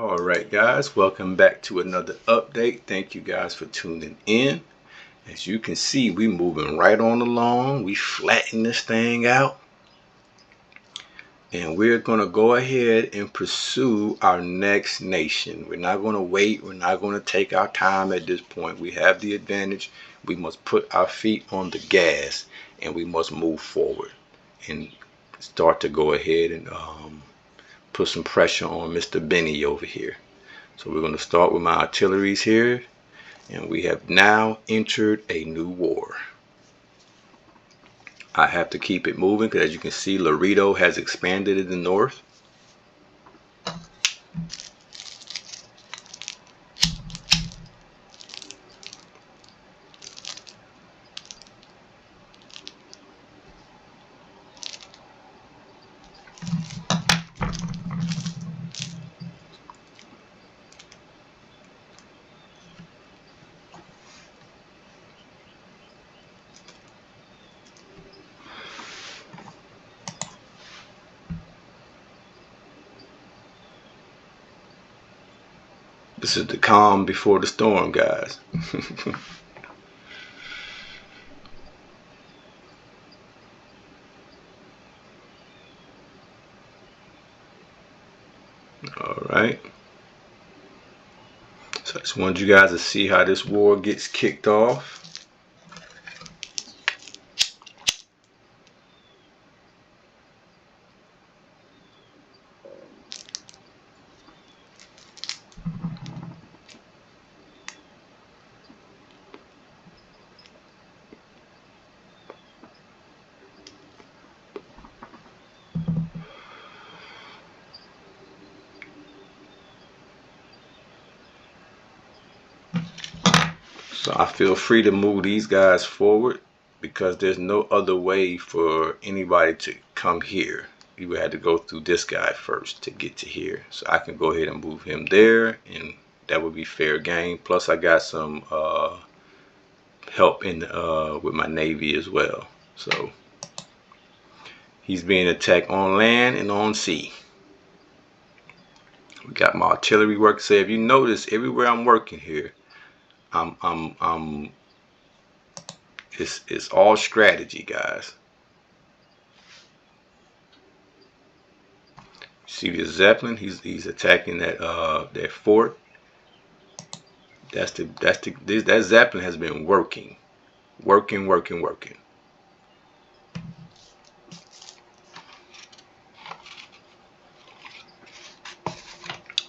All right, guys, welcome back to another update. Thank you guys for tuning in. As you can see, we moving right on along. We flatten this thing out. And we're going to go ahead and pursue our next nation. We're not going to wait. We're not going to take our time at this point. We have the advantage. We must put our feet on the gas and we must move forward and start to go ahead and put some pressure on Mr. Beni over here. So we're going to start with my artilleries here. And we have now entered a new war. I have to keep it moving because, as you can see, Laredo has expanded in the north. This is the calm before the storm, guys. All right. So I just wanted you guys to see how this war gets kicked off. So I feel free to move these guys forward because there's no other way for anybody to come here. You would have to go through this guy first to get to here. So I can go ahead and move him there, and that would be fair game. Plus I got some help in with my navy as well. So he's being attacked on land and on sea. We got my artillery work. So if you notice, everywhere I'm working here, it's all strategy, guys. See the Zeppelin? He's attacking that fort. That Zeppelin has been working.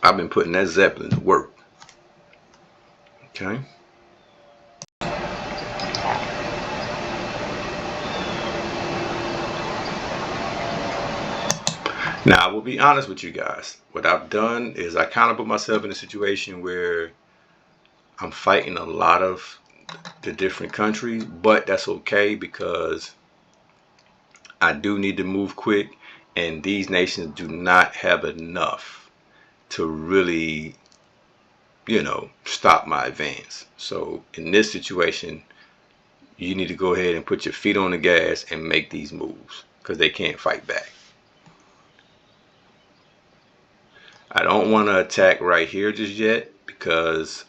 I've been putting that Zeppelin to work. Okay. Now, I will be honest with you guys. What I've done is I kind of put myself in a situation where I'm fighting a lot of the different countries, but that's okay because I do need to move quick, and these nations do not have enough to really, stop my advance. So in this situation, you need to go ahead and put your feet on the gas and make these moves because they can't fight back. I don't want to attack right here just yet because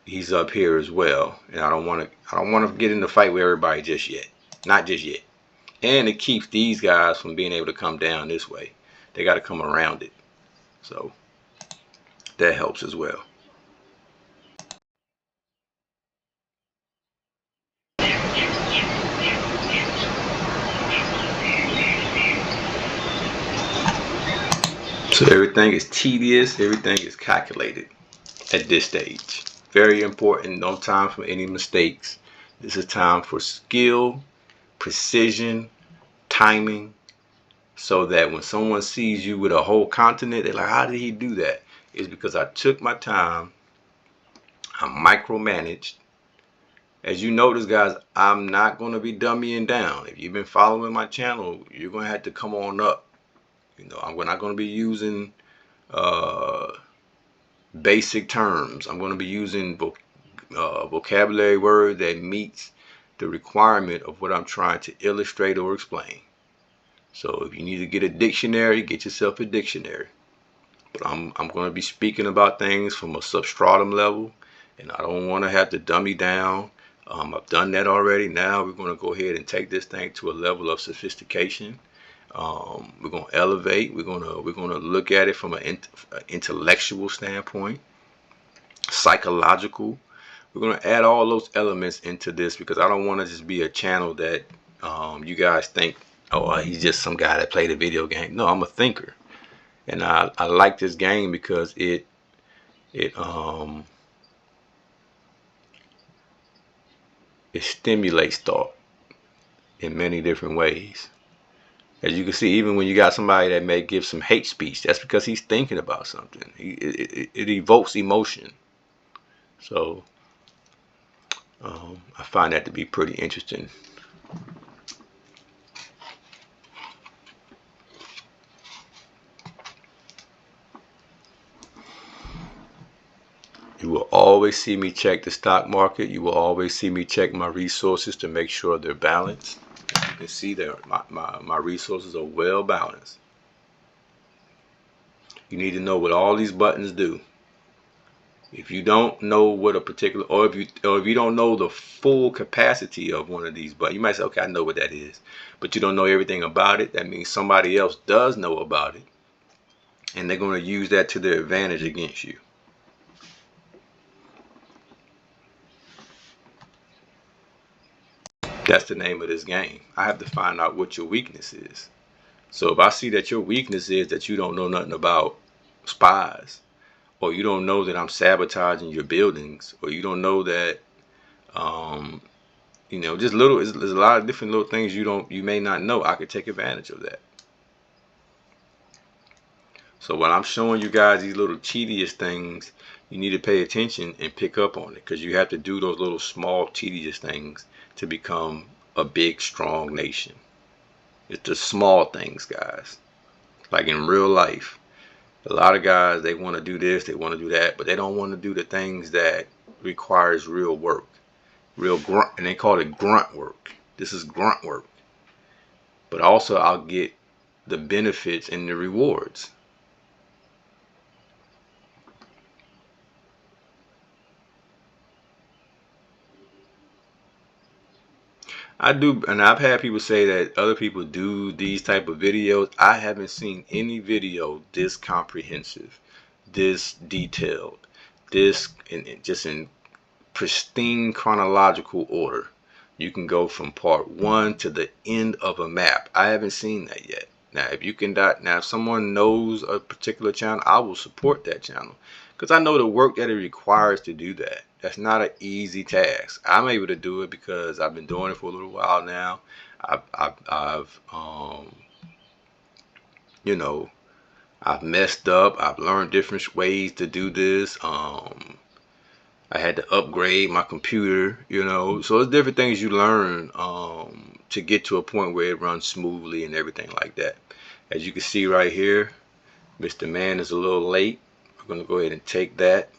he's up here as well, and I don't want to get in the fight with everybody just yet. Not just yet. And it keeps these guys from being able to come down this way. They got to come around it. So that helps as well. So everything is tedious, everything is calculated at this stage. Very important, no time for any mistakes. This is time for skill, precision, timing, so that when someone sees you with a whole continent, they're like, how did he do that? It's because I took my time, I micromanaged. As you notice, guys, I'm not going to be dummying down. If you've been following my channel, you're going to have to come on up. I'm not going to be using basic terms. I'm going to be using vocabulary word that meets the requirement of what I'm trying to illustrate or explain. So if you need to get a dictionary, get yourself a dictionary. But I'm going to be speaking about things from a substratum level, and I don't want to have to dummy down. I've done that already. Now we're going to go ahead and take this thing to a level of sophistication. We're going to elevate. We're going to look at it from an intellectual standpoint, psychological. We're going to add all those elements into this because I don't want to just be a channel that you guys think, oh, he's just some guy that played a video game. No, I'm a thinker. And I like this game because it stimulates thought in many different ways. As you can see, even when you got somebody that may give some hate speech, that's because he's thinking about something. It evokes emotion. So I find that to be pretty interesting. You will always see me check the stock market. You will always see me check my resources to make sure they're balanced. As you can see there, my resources are well balanced. You need to know what all these buttons do. If you don't know what a particular, or if you don't know the full capacity of one of these buttons, you might say, okay, I know what that is, but you don't know everything about it. That means somebody else does know about it, and they're going to use that to their advantage against you. That's the name of this game. I have to find out what your weakness is. So if I see that your weakness is that you don't know nothing about spies, or you don't know that I'm sabotaging your buildings, or you don't know that, you know, just little, there's a lot of different little things you may not know. I could take advantage of that. So when I'm showing you guys these little tedious things, you need to pay attention and pick up on it, because you have to do those little small tedious things to become a big, strong nation. It's the small things, guys. Like in real life, a lot of guys, they want to do this, they want to do that, but they don't want to do the things that requires real work, real grunt, and they call it grunt work. This is grunt work. But also I'll get the benefits and the rewards. I do, and I've had people say that other people do these type of videos. I haven't seen any video this comprehensive, this detailed, this just in pristine chronological order. You can go from part 1 to the end of a map. I haven't seen that yet. Now, if you can now if someone knows a particular channel, I will support that channel, because I know the work that it requires to do that. That's not an easy task. I'm able to do it because I've been doing it for a little while now. I've you know, I've messed up. I've learned different ways to do this. I had to upgrade my computer, you know. So it's different things you learn to get to a point where it runs smoothly and everything like that. As you can see right here, Mr. Man is a little late. We're going to go ahead and take that.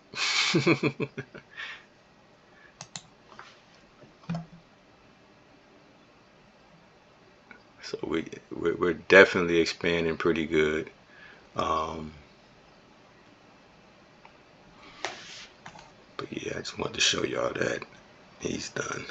So we're definitely expanding pretty good. But yeah, I just wanted to show y'all that he's done.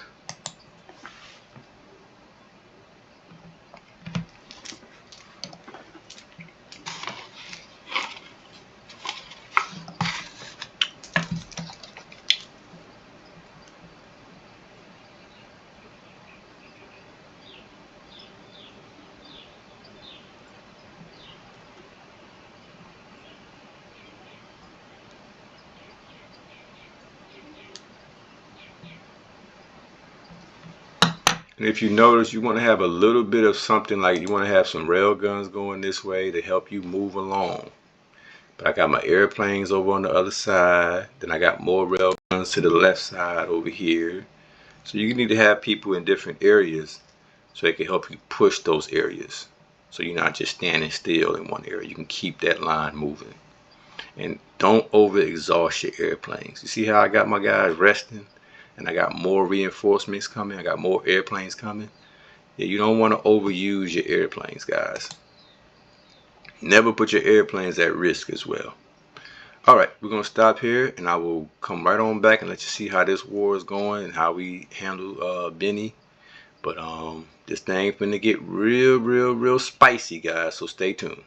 And if you notice, you want to have a little bit of something, like you want to have some rail guns going this way to help you move along. But I got my airplanes over on the other side. Then I got more rail guns to the left side over here. So you need to have people in different areas so they can help you push those areas. So you're not just standing still in one area. You can keep that line moving. And don't overexhaust your airplanes. You see how I got my guys resting? And I got more reinforcements coming. I got more airplanes coming. Yeah, you don't want to overuse your airplanes, guys. Never put your airplanes at risk as well. Alright, we're going to stop here, and I will come right on back and let you see how this war is going and how we handle Beni. But this thing finna get real spicy, guys, so stay tuned.